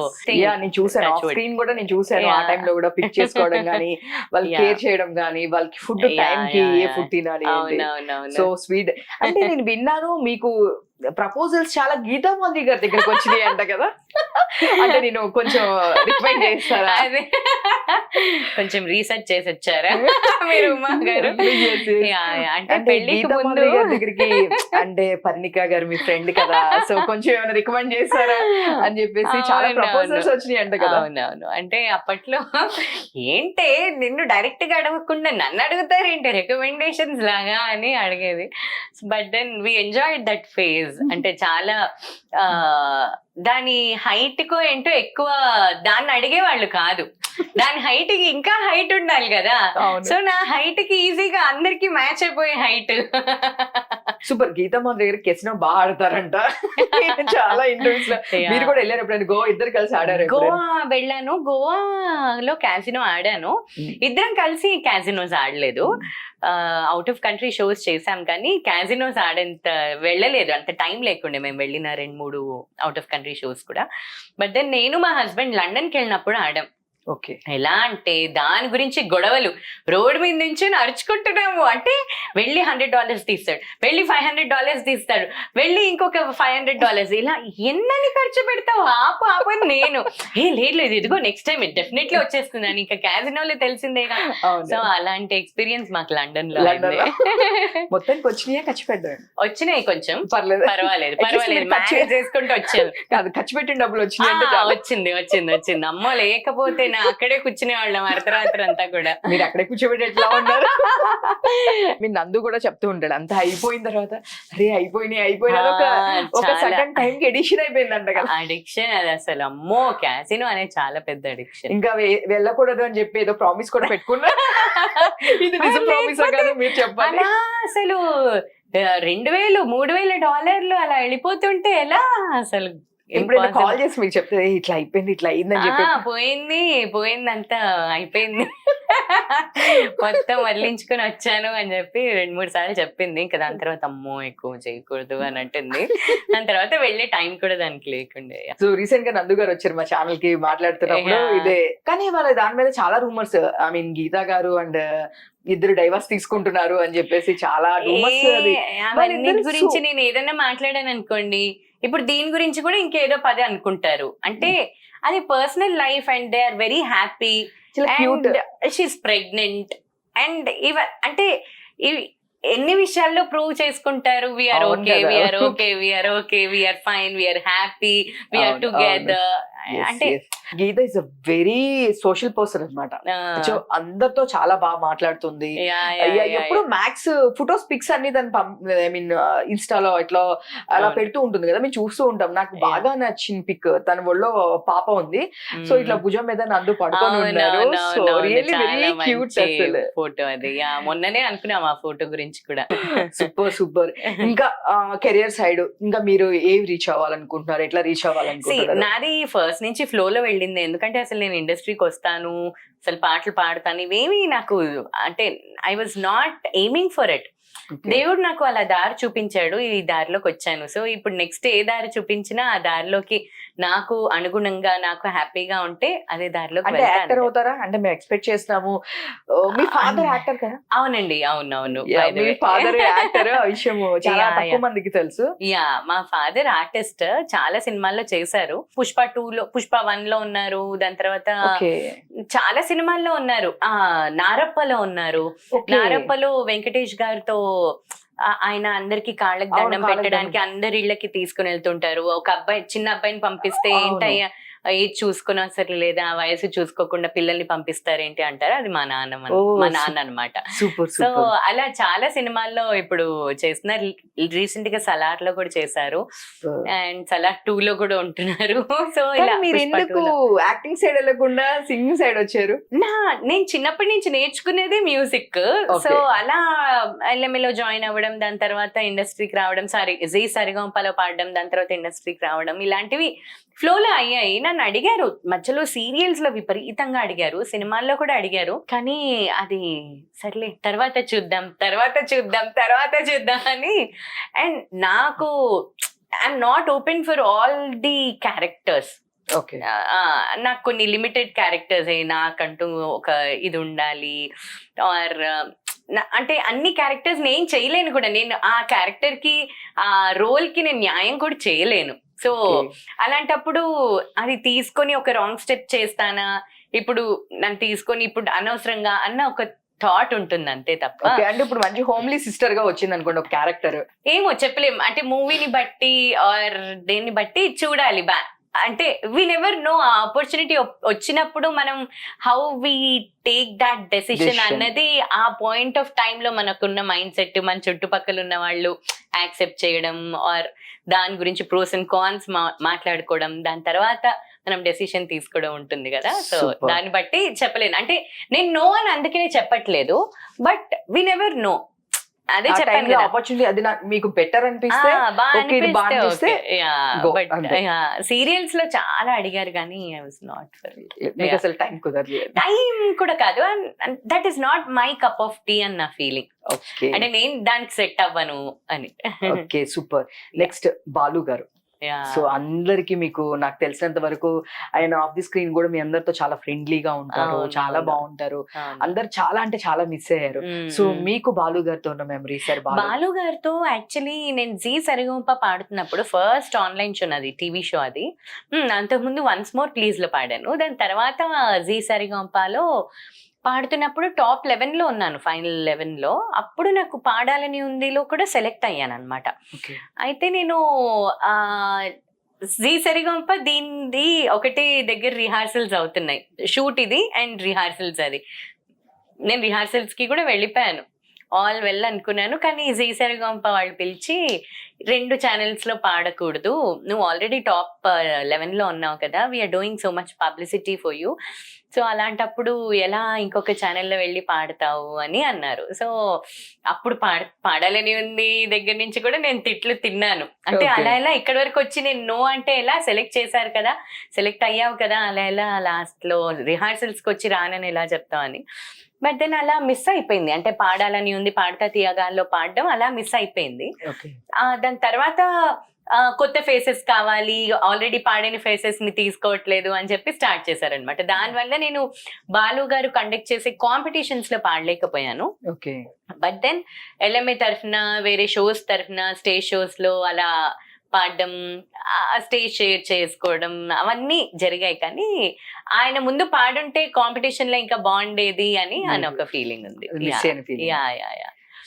నేను చూసాను స్క్రీన్ కూడా, నేను చూసాను ఆ టైంలో కూడా పిక్ చేసుకోవడం కానీ, వాళ్ళకి కేర్ చేయడం కానీ, వాళ్ళకి ఫుడ్ టైం కి ఏ ఫుడ్ తినాలి. So sweet. అంటే నేను విన్నాను మీకు ప్రపోజల్స్ చాలా గీతా మంది గారి దగ్గరకు వచ్చినాయి అంట కదా. అంటే నేను కొంచెం రిక్వైండ్ చేస్తారా? కొంచెం రీసెర్చ్ చేసి వచ్చారా మీరు ఉమా గారు? అంటే పెళ్లికి ముందు దగ్గరికి, అంటే పర్ణిక గారు మీ ఫ్రెండ్ కదా, సో కొంచెం ఏమైనా రికమెండ్ చేస్తారా అని చెప్పేసి చాలా ప్రపోజల్స్ వచ్చినాయి అంట కదా. అవునవును. అంటే అప్పట్లో ఏంటే నిన్ను డైరెక్ట్ గా అడగకుండా నన్ను అడుగుతారు ఏంటి రికమెండేషన్స్ లాగా అని అడిగేది. But then we enjoyed that phase. అంటే చాలా దాని హైట్ కో ఏంటో ఎక్కువ దాన్ని అడిగేవాళ్ళు కాదు, దాని హైట్ కి ఇంకా హైట్ ఉండాలి కదా. సో నా హైట్ కి ఈజీగా అందరికి మ్యాచ్ అయిపోయే హైట్. సూపర్. గీతమ్మ దగ్గర కెసినో బాగా ఆడతారంట. చాలా ఇంటర్వ్యూస్ లో మీరు కూడా వెళ్ళారు ఎప్పుడైనా? గోవా ఇద్దరు కలిసి ఆడారు? గోవా వెళ్ళాను, గోవాలో క్యాసినో ఆడాను. ఇద్దరం కలిసి క్యాసినోస్ ఆడలేదు. అవుట్ ఆఫ్ కంట్రీ షోస్ చేసాం కానీ క్యాసినోస్ ఆడేంత వెళ్ళలేదు, అంత టైం లేకుండే మేము వెళ్ళిన 2-3 అవుట్ ఆఫ్ కంట్రీ షోస్ కూడా. బట్ దెన్ నేను మా హస్బెండ్ లండన్కి వెళ్ళినప్పుడు ఆడాం. ఓకే. ఎలా అంటే దాని గురించి గొడవలు, రోడ్డు మీద నుంచి అరుచుకుంటున్నాము. అంటే వెళ్ళి $100 తీస్తాడు, వెళ్ళి $500 తీస్తాడు, వెళ్ళి ఇంకొక $500, ఇలా ఎన్నని ఖర్చు పెడతావు, ఆపు నేను లేదు ఇదిగో నెక్స్ట్ టైం డెఫినెట్లీ వచ్చేస్తుంది అని. ఇంకా క్యాసినోలో తెలిసిందేగా. సో అలాంటి ఎక్స్పీరియన్స్ మాకు లండన్ లో మొత్తానికి వచ్చినాయా? ఖర్చు పెట్టాడు? వచ్చినాయి, కొంచెం పర్వాలేదు మేనేజ్ చేసుకుంటూ వచ్చాను. కాదు, ఖర్చు పెట్టిన డబ్బులు వచ్చినాయి? వచ్చింది. అమ్మో లేకపోతే మేము అక్కడే కూర్చునే వాళ్ళం అర్ధరాత్రి అంతా కూడా. మీరు అక్కడే కూర్చోబెట్టి ఎట్లా ఉన్నారు? మీరు నందు కూడా చెప్తూ ఉంటాడు అంత అయిపోయిన తర్వాత అరే అయిపోయినా ఒక సడన్ టైం కి ఎడిషన్ అయిపోయిందంట కదా. అడిక్షన్ అది అసలు, అమ్మో క్యాసినో అనేది చాలా పెద్ద అడిక్షన్. ఇంకా వెళ్ళకూడదు అని చెప్పి ఏదో ప్రామిస్ కూడా పెట్టుకున్నా. ఇది నిజం ప్రామిస్ కాదు మీరు చెప్పాలి. అసలు $2,000-3,000 అలా వెళ్ళిపోతుంటే ఎలా అసలు? ఎప్పుడైనా కాల్ చేసి మీకు చెప్తే ఇట్లా అయిపోయింది ఇట్లా అయిందని చెప్పి పోయిందంతా అయిపోయింది మొత్తం వదిలించుకొని వచ్చాను అని చెప్పి 2-3 సార్లు చెప్పింది. ఇంకా దాని తర్వాత అమ్మో ఎక్కువ చేయకూడదు అని అంటుంది. దాని తర్వాత వెళ్ళే టైం కూడా దానికి లేకుండే. సో రీసెంట్ గా నందు గారు వచ్చారు మా ఛానల్ కి మాట్లాడుతున్నప్పుడు ఇదే, కానీ వాళ్ళ దాని మీద చాలా రూమర్స్, ఐ మీన్ గీతా గారు అండ్ ఇద్దరు డైవర్స్ తీసుకుంటున్నారు అని చెప్పేసి చాలా రూమర్స్. గురించి నేను ఏదైనా మాట్లాడాను అనుకోండి, ఇప్పుడు దీని గురించి కూడా ఇంకేదో 10 అనుకుంటారు. అంటే అది personal life and they are very happy. She is pregnant and అంటే ఎన్ని విషయాల్లో ప్రూవ్ చేసుకుంటారు. We are okay, we are fine, we are happy, we are together. అంటే Geetha is a very social person అనమాట. సో అందరితో చాలా బాగా మాట్లాడుతుంది. ఎప్పుడు మ్యాక్స్ ఫొటోస్ పిక్స్ అన్ని దాని ఐ మీన్ ఇన్స్టాలో ఇట్లా అలా పెడుతూ ఉంటుంది కదా, మేము చూస్తూ ఉంటాం. నాకు బాగా నచ్చిన పిక్, తన ఒళ్ళో పాప ఉంది, సో ఇట్లా భుజం మీద నందు పడుకొని ఉన్నారు. So really very cute photo అది. మొన్ననే అనుకున్నాం ఆ ఫోటో గురించి కూడా. సూపర్. ఇంకా కెరియర్ సైడ్ ఇంకా మీరు ఏవి రీచ్ అవ్వాలనుకుంటున్నారు, ఎట్లా రీచ్ అవ్వాలనుకుంటున్నారు? నాది ఫస్ట్ నుంచి ఫ్లోలో వెళ్ళింది. ఎందుకంటే అసలు నేను ఇండస్ట్రీకి వస్తాను, అసలు పాటలు పాడతాను, ఇవేమి నాకు అంటే I was not aiming for it. దేవుడు నాకు అలా దారి చూపించాడు, ఈ దారిలోకి వచ్చాను. సో ఇప్పుడు నెక్స్ట్ ఏ దారి చూపించినా ఆ దారిలోకి నాకు అనుగుణంగా, నాకు హ్యాపీగా ఉంటే అదే దారిలోకి యాక్టర్ అవుతారా అంటే మేము ఎక్స్పెక్ట్ చేస్తున్నాము. మీ ఫాదర్ యాక్టర్ కదా? అవునండి, అవునవును. మీ ఫాదర్ యాక్టర్, ఆ విషయం చాలా తక్కువ మందికి తెలుసు. మా ఫాదర్ ఆర్టిస్ట్, చాలా సినిమాల్లో చేశారు. పుష్ప 2లో, పుష్ప 1లో ఉన్నారు. దాని తర్వాత చాలా సినిమాల్లో ఉన్నారు. నారప్పలో ఉన్నారు. నారప్పలో వెంకటేష్ గారితో ఆయన అందరికి కాళ్ళకి దండం పెట్టడానికి అందరి ఇళ్ళకి తీసుకుని వెళ్తుంటారు. ఒక అబ్బాయి, చిన్న అబ్బాయిని పంపిస్తే ఏంటయ్యా ఏజ్ చూసుకున్నా సరే లేదా వయసు చూసుకోకుండా పిల్లల్ని పంపిస్తారేంటి అంటారు. అది మా నాన్న అనమాట. సో అలా చాలా సినిమాల్లో ఇప్పుడు చేస్తున్నారు. రీసెంట్ గా సలార్ లో కూడా చేశారు అండ్ సలార్ 2లో కూడా ఉంటున్నారు. సో ఇలా యాక్టింగ్ సైడ్ వెళ్ళకుండా సింగింగ్ సైడ్ వచ్చారు. నేను చిన్నప్పటి నుంచి నేర్చుకునేది మ్యూజిక్. సో అలా ఎల్ఎంఏలో జాయిన్ అవ్వడం, దాని తర్వాత ఇండస్ట్రీకి రావడం, జీ సరిగమపలో పాడడం, దాని తర్వాత ఇండస్ట్రీకి రావడం, ఇలాంటివి ఫ్లోలో అయ్యాయి. నన్ను అడిగారు మధ్యలో, సీరియల్స్ లో విపరీతంగా అడిగారు, సినిమాల్లో కూడా అడిగారు. కానీ అది సర్లే తర్వాత చూద్దాం అని. అండ్ నాకు I'm not open for all the characters. నాకు కొన్ని లిమిటెడ్ క్యారెక్టర్స్, నాకంటూ ఒక ఇది ఉండాలి, ఆర్ అంటే అన్ని క్యారెక్టర్స్ నేను చేయలేను కూడా. నేను ఆ క్యారెక్టర్ కి, ఆ రోల్ కి నేను న్యాయం కూడా చేయలేను. సో అలాంటప్పుడు అది తీసుకొని ఒక రాంగ్ స్టెప్ చేస్తానా, ఇప్పుడు నన్ను తీసుకొని ఇప్పుడు అనవసరంగా అన్న ఒక థాట్ ఉంటుంది అంతే తప్ప. అంటే ఇప్పుడు మంచి హోమ్లీ సిస్టర్ గా వచ్చింది అనుకోండి ఒక క్యారెక్టర్, ఏమో చెప్పలేం. అంటే మూవీని బట్టి ఆర్ దేన్ని బట్టి చూడాలి. అంటే వీ నెవర్ నో, ఆ ఆపర్చునిటీ వచ్చినప్పుడు మనం how we take that decision అన్నది ఆ పాయింట్ ఆఫ్ టైమ్ లో మనకున్న మైండ్ సెట్, మన చుట్టుపక్కల ఉన్న వాళ్ళు యాక్సెప్ట్ చేయడం, ఆర్ దాని గురించి ప్రోస్ అండ్ కాన్స్ మాట్లాడుకోవడం, దాని తర్వాత మనం డెసిషన్ తీసుకోవడం ఉంటుంది కదా. సో దాన్ని బట్టి చెప్పలేను. అంటే నేను నో అని అందుకనే చెప్పట్లేదు, బట్ వి నెవర్ నో. అదే చెప్పాను, ఆపర్చునిటీ అది మీకు బెటర్ అనిపిస్తే సీరియల్స్ లో చాలా అడిగారు కానీ ఐ వాజ్ నాట్ అసలు టైం కుదరలేదు. టైం కూడా కాదు, that is not my cup of tea అని నా ఫీలింగ్. అంటే నేను దానికి సెట్ అవ్వను అని. Okay super. నెక్స్ట్ బాలు గారు. సో అందరికి మీకు నాకు తెలిసినంత వరకు ఆయన ఆఫ్ ది స్క్రీన్ కూడా మీ అందరితో చాలా ఫ్రెండ్లీగా ఉంటారు, చాలా బాగుంటారు. అందరు చాలా అంటే చాలా మిస్ అయ్యారు. సో మీకు బాలు గారితో ఉన్న మెమరీస్? బాలు గారితో యాక్చువల్లీ నేను జీ సరిగమప పాడుతున్నప్పుడు ఫస్ట్ ఆన్లైన్ షో నాది, టీవీ షో అది. అంతకుముందు వన్స్ మోర్ ప్లీజ్ లో పాడాను. దాని తర్వాత జీ సరిగమపలో పాడుతున్నప్పుడు టాప్ 11 లో ఉన్నాను, ఫైనల్ 11 లో. అప్పుడు నాకు పాడాలని ఉందిలో కూడా సెలెక్ట్ అయ్యాను అనమాట. అయితే నేను జీ సరిగంప దీనిది ఒకటి దగ్గర రిహార్సల్స్ అవుతున్నాయి, షూట్ ఇది అండ్ రిహార్సల్స్. అది నేను రిహార్సల్స్ కి కూడా వెళ్ళిపోయాను, ఆల్ వెల్ అనుకున్నాను. కానీ జీ సరిగంప వాళ్ళు పిలిచి 2 ఛానల్స్ లో పాడకూడదు, నువ్వు ఆల్రెడీ టాప్ 11 లో ఉన్నావు కదా, we're doing so much publicity for you, so అలాంటప్పుడు ఎలా ఇంకొక ఛానల్లో వెళ్ళి పాడతావు అని అన్నారు. సో అప్పుడు పాడాలని ఉంది దగ్గర నుంచి కూడా నేను తిట్లు తిన్నాను. అంటే అలా ఎలా ఇక్కడి వరకు వచ్చి నేను నో అంటే ఎలా, సెలెక్ట్ చేశారు కదా, సెలెక్ట్ అయ్యావు కదా, అలా ఎలా లాస్ట్ లో రిహార్సల్స్కి వచ్చి రానని ఎలా చెప్తావు అని. బట్ దెన్ అలా మిస్ అయిపోయింది, అంటే పాడాలని ఉంది, పాడతా తీయగాల్లో పాడడం అలా మిస్ అయిపోయింది. దాని తర్వాత కొత్త ఫేసెస్ కావాలి, ఆల్రెడీ పాడిన ఫేసెస్ ని తీసుకోవట్లేదు అని చెప్పి స్టార్ట్ చేశారనమాట. దానివల్ల నేను బాలు గారు కండక్ట్ చేసే కాంపిటీషన్స్ లో పాడలేకపోయాను. బట్ దెన్ ఎల్ఎంఏ తరఫున, వేరే షోస్ తరఫున, స్టేజ్ షోస్ లో అలా పాడడం, స్టేజ్ షేర్ చేసుకోవడం అవన్నీ జరిగాయి. కానీ ఆయన ముందు పాడుంటే కాంపిటీషన్ లో ఇంకా బాగుండేది అని ఒక ఫీలింగ్ ఉంది.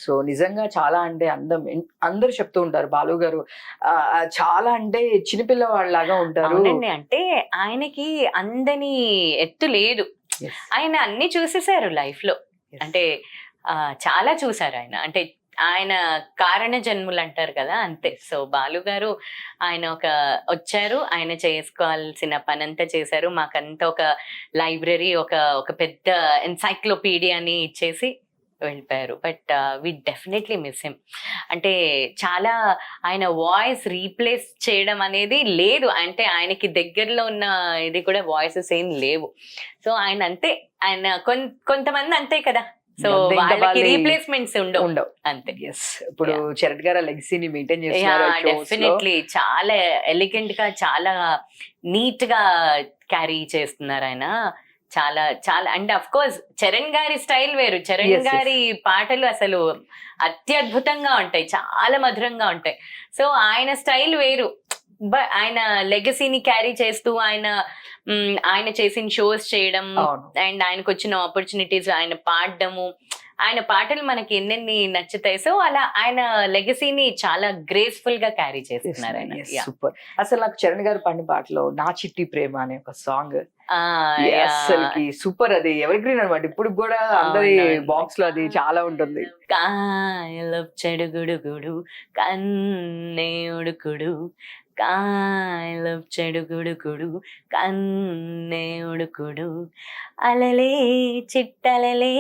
సో నిజంగా చాలా అంటే అందరూ చెప్తూ ఉంటారు బాలు గారు చాలా అంటే చిన్నపిల్లవాళ్ళలాగా ఉంటారు. అంటే ఆయనకి అందని ఎత్తు లేదు, ఆయన అన్ని చూసేసారు లైఫ్ లో, అంటే చాలా చూసారు ఆయన, అంటే ఆయన కారణ జన్ములు అంటారు కదా, అంతే. సో బాలు గారు ఆయన వచ్చారు, ఆయన చేసుకోవాల్సిన పనంతా చేశారు, మాకంతా ఒక లైబ్రరీ, ఒక పెద్ద ఎన్సైక్లోపీడియాని ఇచ్చేసి వెళ్ళిపోయారు. But we definitely miss him. అంటే చాలా ఆయన వాయిస్ రీప్లేస్ చేయడం అనేది లేదు, అంటే ఆయనకి దగ్గరలో ఉన్న ఇది కూడా వాయిసెస్ ఏం లేవు. సో ఆయన అంతే, ఆయన కొంతమంది అంతే కదా, సో వాళ్ళకి రీప్లేస్మెంట్స్ ఉండవు అంతే. ఇప్పుడు చరణ్ గారు లెగసీని మెయింటైన్ చేస్తున్నారు, డెఫినెట్లీ చాలా ఎలిగెంట్ గా, చాలా నీట్ గా క్యారీ చేస్తున్నారు ఆయన. చాలా చాలా అంటే అఫ్ కోర్స్ చరణ్ గారి స్టైల్ వేరు, చరణ్ గారి పాటలు అసలు అత్యద్భుతంగా ఉంటాయి, చాలా మధురంగా ఉంటాయి. సో ఆయన స్టైల్ వేరు, ఆయన లెగసీని క్యారీ చేస్తూ ఆయన చేసిన షోస్ చేయడం అండ్ ఆయనకు వచ్చిన ఆపర్చునిటీస్, ఆయన పాడడము, ఆయన పాటలు మనకి ఎన్నెన్ని నచ్చుతాయి. సో అలా ఆయన లెగసీని చాలా గ్రేస్ఫుల్ గా క్యారీ చేస్తున్నారు ఆయన. సూపర్. అసలు నాకు చరణ్ గారు పాడిన పాటలో నా చిట్టి ప్రేమ అనే ఒక సాంగ్ అసలుకి సూపర్, అది ఎవర్ గ్రీన్ అనమాట, ఇప్పుడు కూడా అందరి బాక్స్ లో అది చాలా ఉంటుంది. చెడుగుడుగుడు కన్నే ఉడుకుడు, కాయలప్ చెడుగుడుకుడు కన్నే ఉడుకుడు, అలలే చిట్టలలే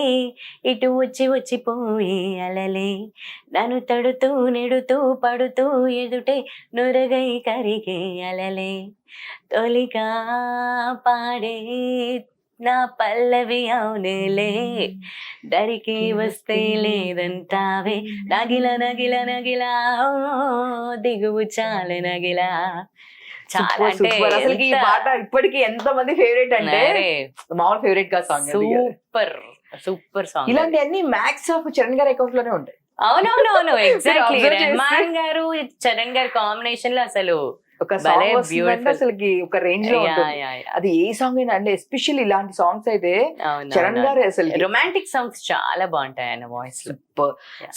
ఇటు వచ్చిపోయే అలలే, నన్ను తడుతూ నెడుతూ పడుతూ ఎదుటే నురగై కరిగే అలలే, తొలిగా పాడే నా పల్లవి అవునేలే, దరికి వస్తే లేదంటావే, నగిల నగిల నగిలా దిగువు చాలే నగిలా. చాలా అసలు ఈ పాట ఇప్పటికి ఎంత మంది ఫేవరెట్ అంటే మామూలు ఫేవరెట్ గా సాంగ్, సూపర్ సూపర్ సాంగ్. ఇలాంటి అన్ని మ్యాక్స్ ఆఫ్ చరణ్ గారి అకౌంట్ లోనే ఉంటాయి. అవునవునవును, ఎగ్జాక్ట్లీ. రెహమాన్ గారు చరణ్ గారి కాంబినేషన్ లో అసలు ఒక సాంగ్ అసలుకి ఒక రేంజ్ లో ఉంటుంది. అది ఏ సాంగ్ అయినా అంటే ఎస్పెషల్లీ ఇలాంటి సాంగ్స్ అయితే చరణ్ గారు అసలు రొమాంటిక్ సాంగ్స్ చాలా బాగుంటాయి ఆయన వాయిస్.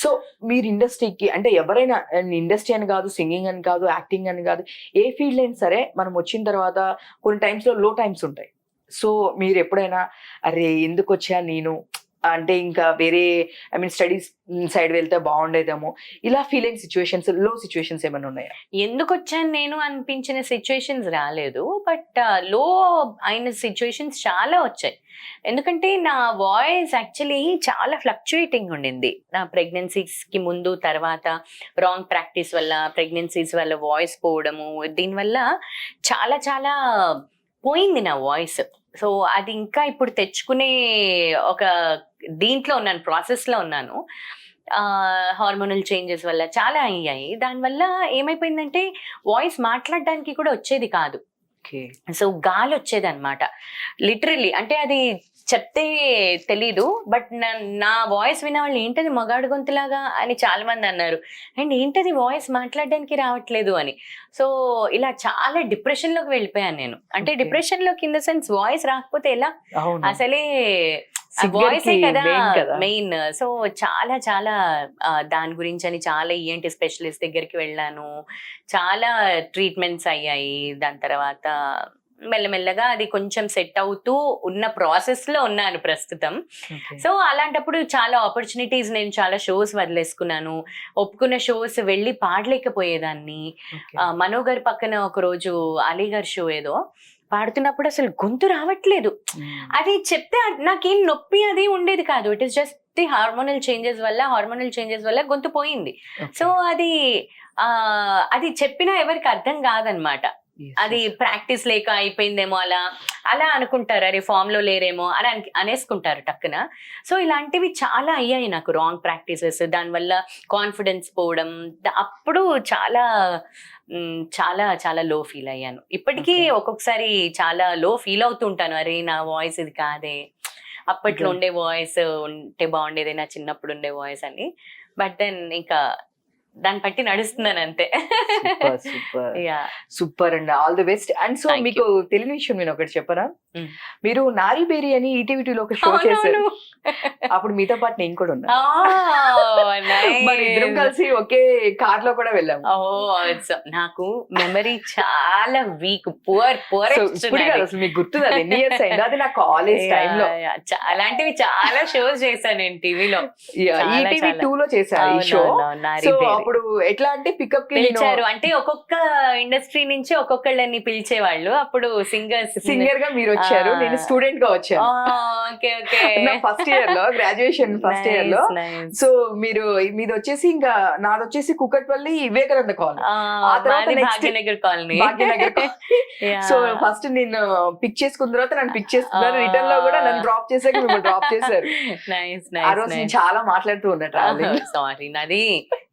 సో మీరు ఇండస్ట్రీకి అంటే ఎవరైనా, ఇండస్ట్రీ అని కాదు, సింగింగ్ అని కాదు, యాక్టింగ్ అని కాదు, ఏ ఫీల్డ్ అయినా సరే మనం వచ్చిన తర్వాత కొన్ని టైమ్స్ లో లో టైమ్స్ ఉంటాయి. సో మీరు ఎప్పుడైనా అరే ఎందుకు వచ్చా నేను, అంటే ఇంకా వేరే స్టడీస్ సైడ్ వెళ్తే బాగుండేదేమో, ఇలా ఫీల్ అయిన సిచ్యువేషన్స్, లో సిచ్యువేషన్స్ ఏమైనా ఉన్నాయా? ఎందుకు వచ్చాను నేను అనిపించిన సిచ్యువేషన్స్ రాలేదు, బట్ లో అయిన సిచ్యువేషన్స్ చాలా వచ్చాయి. ఎందుకంటే నా వాయిస్ యాక్చువల్లీ చాలా ఫ్లక్చుయేటింగ్ ఉండింది. నా ప్రెగ్నెన్సీస్కి ముందు తర్వాత రాంగ్ ప్రాక్టీస్ వల్ల, ప్రెగ్నెన్సీస్ వల్ల వాయిస్ పోవడము, దీనివల్ల చాలా చాలా పోయింది నా వాయిస్. సో అది ఇంకా ఇప్పుడు తెచ్చుకునే ఒక దీంట్లో ఉన్నాను, ప్రాసెస్లో ఉన్నాను. హార్మోనల్ చేంజెస్ వల్ల చాలా అయ్యాయి. దానివల్ల ఏమైపోయిందంటే వాయిస్ మాట్లాడడానికి కూడా వచ్చేది కాదు. సో గాలి వచ్చేది అనమాట లిటరల్లీ. అంటే అది చెప్తే తెలీదు, బట్ నా వాయిస్ విన్న వాళ్ళు ఏంటది మగాడు గొంతులాగా అని చాలా మంది అన్నారు, అండ్ ఏంటది వాయిస్ మాట్లాడడానికి రావట్లేదు అని. సో ఇలా చాలా డిప్రెషన్ లోకి వెళ్ళిపోయాను నేను. అంటే డిప్రెషన్ లోకి ఇన్ ద సెన్స్ వాయిస్ రాకపోతే ఎలా, అసలే Singer వాయిసే కి కదా main కదా. మెయిన్. సో చాలా చాలా దాని గురించి అని చాలా ఈఎన్టీ స్పెషలిస్ట్ దగ్గరికి వెళ్ళాను. చాలా ట్రీట్మెంట్స్ అయ్యాయి. దాని తర్వాత మెల్లమెల్లగా అది కొంచెం సెట్ అవుతూ ఉన్న ప్రాసెస్ లో ఉన్నాను ప్రస్తుతం. Okay. సో అలాంటప్పుడు చాలా ఆపర్చునిటీస్, నేను చాలా షోస్ వదిలేసుకున్నాను. ఒప్పుకున్న షోస్ వెళ్ళి పాడలేకపోయేదాన్ని. Okay. మనో గారి పక్కన ఒక రోజు అలీ గారి షో ఏదో పాడుతున్నప్పుడు అసలు గొంతు రావట్లేదు. అది చెప్తే నాకేం నొప్పి అది ఉండేది కాదు. It is just the hormonal changes వల్ల గొంతు పోయింది. Okay. సో అది చెప్పినా ఎవరికి అర్థం కాదనమాట. Yes, అది yes. ప్రాక్టీస్ లేక అయిపోయిందేమో, అలా అనుకుంటారు. అరే ఫామ్ లో లేరేమో అని అనేసుకుంటారు టక్కున. సో ఇలాంటివి చాలా అయ్యాయి నాకు, రాంగ్ ప్రాక్టీసెస్. దానివల్ల కాన్ఫిడెన్స్ పోవడం. అప్పుడు చాలా చాలా చాలా లో ఫీల్ అయ్యాను. ఇప్పటికీ Okay. ఒక్కొక్కసారి చాలా లో ఫీల్ అవుతుంటాను. అరే నా వాయిస్ ఇది కాదే, అప్పట్లో Okay. ఉండే వాయిస్ ఉంటే బాగుండేది, నా చిన్నప్పుడు ఉండే వాయిస్ అని. బట్ దెన్ ఇంకా దాన్ని బట్టి నడుస్తున్నాను అంతే. Super super yeah. Super and all the best. And so Thank మీకు తెలియని విషయం నేను ఒకటి చెప్పరా, Mm. మీరు నారీ బేరీ అని ఈటీవీలో ఒక షో చేశారు. అప్పుడు మీతో పాటు నేను కూడా ఉన్నా. మరి ఇద్దరం కలిసి ఒకే కార్ లో కూడా వెళ్ళాము. నాకు మెమరీ చాలా వీక్, పువర్ So, ఇప్పుడు కాదు, అసలు మీకు గుర్తుంది అది ఎన్ని ఇయర్స్ అయింది? అది నా కాలేజ్ టైమ్ లో. అలాంటివి చాలా షోస్ చేశాను నేను టీవీలో. చాలా, ఈటీవీ చాలా. 2 లో చేశారు ఈ షో. సో అప్పుడు ఎట్లా అంటే పికప్ కి పిలిచారు అంటే ఒక్కొక్క ఇండస్ట్రీ నుంచి ఒక్కొక్కళ్ళని పిలిచేవాళ్ళు. అప్పుడు సింగర్స్ సింగర్ గా మీరు వచ్చారు, నేను స్టూడెంట్ గా వచ్చాను. Okay okay. నా ఫస్ట్ ఇయర్ లో, గ్రాడ్యుయేషన్ ఫస్ట్ ఇయర్ లో. సో మీది వచ్చేసి, ఇంకా నాది వచ్చేసి కుకట్పల్లి వివేకానంద కాలనీ. ఆ తర్వాత next Bhagyanagar colony. Bhagyanagar so first నేను పిక్ చేసుకున్న తర్వాత నన్ను పిక్ చేసుకున్నారు, రిటర్న్ లో కూడా నన్ను డ్రాప్ చేశాక మిమ్మల్ని డ్రాప్ చేశారు. నైస్ ఆ రోజు నేను చాలా మాట్లాడుతూ ఉన్నా ట్రావెలింగ్. సారీ, నాది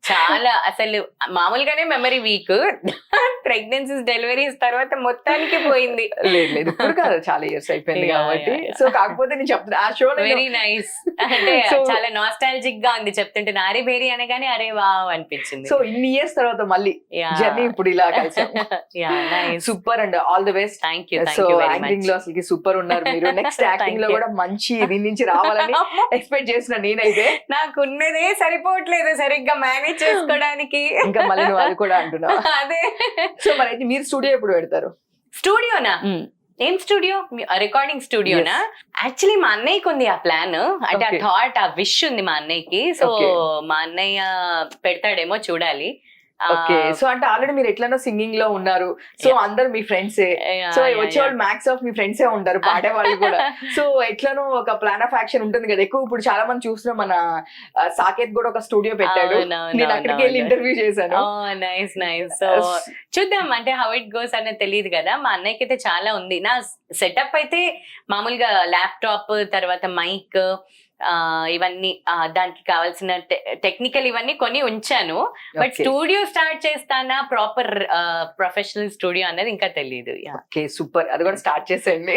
చాలా అసలు మామూలుగానే మెమరీ వీక్. ప్రెగ్నెన్సీస్, డెలివరీస్ తర్వాత మొత్తానికి పోయింది. లేదు ఇప్పుడు కాదు, చాలా ఇయర్స్ అయిపోయింది Yeah, కాబట్టి. yeah, yeah. సో కాకపోతే నేను చెప్తున్నా ఆ షో వెరీ నైస్. అంటే So, చాలా నాస్టాలజిక్ గా ఉంది చెప్తుంటే. నారీ బేరీ అనగానే అరే వావ్ అనిపించింది. సో ఇన్ని ఇయర్స్ తర్వాత మళ్ళీ జర్నీ ఇప్పుడు ఇలా కలిసాం. Super and all the best. Thank you so acting లో అసలు సూపర్ ఉన్నారు మీరు. నెక్స్ట్ యాక్టింగ్ లో Thank you. కూడా మంచి దీని నుంచి రావాలని ఎక్స్పెక్ట్ చేసిన నేనైతే. నాకు ఉన్నదే సరిపోవట్లేదు సరిగ్గా మేనేజ్ చేసుకోవడానికి. ఇంకా మళ్ళీ నువ్వు అది కూడా అంటున్నావు. అదే. సో మరి అయితే మీరు స్టూడియో ఎప్పుడు పెడతారు? స్టూడియోనా? ఏం స్టూడియో? రికార్డింగ్ స్టూడియోనా? యాక్చువల్లీ మా అన్నయ్యకి ఉంది ఆ ప్లాన్, అంటే ఆ Okay. థాట్, ఆ విష్ ఉంది మా అన్నయ్యకి. So Okay. మా అన్నయ్య పెడతాడేమో చూడాలి. ఓకే. సో అంటే ఆల్రెడీ మీరు ఎట్లనో సింగింగ్ లో ఉన్నారు. So Yeah. అందరు మీ ఫ్రెండ్సే. సో వచ్చేవాళ్ళు మ్యాక్స్ ఆఫ్ మీ ఫ్రెండ్సే ఉంటారు, పాడే వాళ్ళు కూడా. సో ఎట్లనో ఒక ప్లాన్ ఆఫ్ యాక్షన్ ఉంటుంది కదా ఎక్కువ. ఇప్పుడు చాలా మంది చూస్తున్నాం, మన సాకేత్ కూడా ఒక స్టూడియో పెట్టాడు. నేను అక్కడికి వెళ్ళి ఇంటర్వ్యూ చేశాను. Nice nice. సో చూద్దాం, అంటే హౌ ఇట్ గోస్ అనేది తెలియదు కదా. మా అన్నయ్యకి అయితే చాలా ఉంది. నా సెటప్ అయితే మామూలుగా ల్యాప్టాప్, తర్వాత మైక్, ఇవన్నీ దానికి కావాల్సిన టెక్నికల్ ఇవన్నీ కొని ఉంచాను. But Okay. స్టూడియో స్టార్ట్ చేస్తానా, ప్రాపర్ ప్రొఫెషనల్ స్టూడియో అనేది ఇంకా తెలియదు. ఓకే సూపర్, అది కూడా స్టార్ట్ చేసేయండి.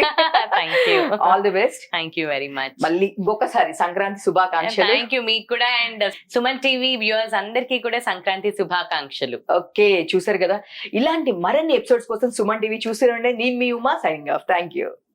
Thank you. All the best. Thank you very much. మళ్ళీ ఇంకొకసారి సంక్రాంతి శుభాకాంక్షలు. థ్యాంక్ యూ మీకు కూడా, అండ్ సుమన్ టీవీ వ్యూవర్స్ అందరికీ కూడా సంక్రాంతి శుభాకాంక్షలు. ఓకే, చూసారు కదా, ఇలాంటి మరిన్ని ఎపిసోడ్స్ కోసం సుమన్ టీవీ చూసి రండి. నేను మీ Uma, signing off. Thank you.